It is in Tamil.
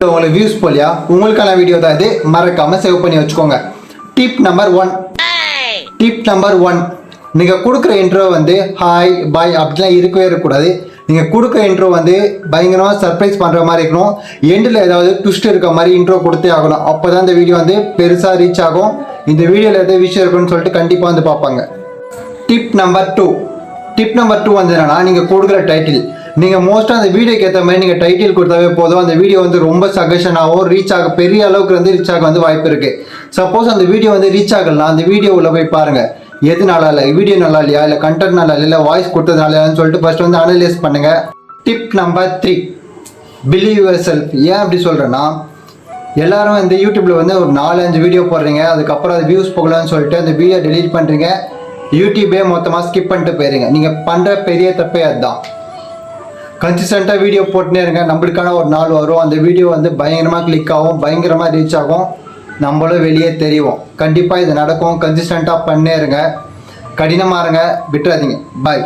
உங்களுக்கு வியூஸ் போலியா உங்களுக்கான வீடியோ தான் இது, மறக்காம சேவ் பண்ணி வச்சுக்கோங்க. டிப் நம்பர் 1 நீங்கள் கொடுக்குற இன்ட்ரோ வந்து ஹாய் பாய் அப்படிலாம் இருக்கவே இருக்கக்கூடாது. நீங்கள் கொடுக்குற இன்ட்ரோ வந்து பயங்கரமாக சர்ப்ரைஸ் பண்ணுற மாதிரி இருக்கணும். எண்டில் ஏதாவது ட்விஸ்ட் இருக்க மாதிரி இன்ட்ரோ கொடுத்தே ஆகணும். அப்போ தான் இந்த வீடியோ வந்து பெருசாக ரீச் ஆகும். இந்த வீடியோவில் எதாவது விஷயம் இருக்குன்னு சொல்லிட்டு கண்டிப்பாக வந்து பார்ப்பாங்க. டிப் நம்பர் 2 வந்து என்னன்னா, நீங்கள் கொடுக்குற டைட்டில் நீங்கள் மோஸ்ட்டாக அந்த வீடியோக்கு ஏற்ற மாதிரி நீங்கள் டைட்டில் கொடுத்தாவே போதும். அந்த வீடியோ வந்து ரொம்ப சஜஷனாகவும் ரீச் ஆக பெரிய அளவுக்கு வந்து ரீச் ஆக வந்து வாய்ப்பு இருக்குது. சப்போஸ் அந்த வீடியோ வந்து ரீச் ஆகலாம், அந்த வீடியோ உள்ள போய் பாருங்கள். எது நல்லா இல்லை, வீடியோ நல்லா இல்லையா, இல்லை கண்டென்ட் நல்லா இல்லை, வாய்ஸ் கொடுத்தது நல்லா இல்லைன்னு சொல்லிட்டு ஃபர்ஸ்ட் வந்து அனலைஸ் பண்ணுங்கள். Tip number 3 believe yourself. ஏன் அப்படி சொல்கிறேன்னா, எல்லாரும் வந்து யூடியூப்பில் வந்து ஒரு 4-5 வீடியோ போடுறீங்க, அதுக்கப்புறம் அது வியூஸ் போகலான்னு சொல்லிட்டு அந்த வீடியோ டெலீட் பண்ணுறீங்க, யூடியூபே மொத்தமாக ஸ்கிப் பண்ணிட்டு போயிருங்க. நீங்கள் பண்ணுற பெரிய தப்பே அதுதான். கன்சிஸ்டண்ட்டாக வீடியோ போட்டுனே இருங்க. நம்மளுக்கான ஒரு நாள் வரும், அந்த வீடியோ வந்து பயங்கரமாக கிளிக் ஆகும், பயங்கரமாக ரீச் ஆகும், நம்மளும் வெளியே தெரியும். கண்டிப்பாக இது நடக்கும். கன்சிஸ்டண்ட்டாக பண்ணே இருங்க, கடினமாக இருங்க, விட்டுறாதீங்க. பாய்.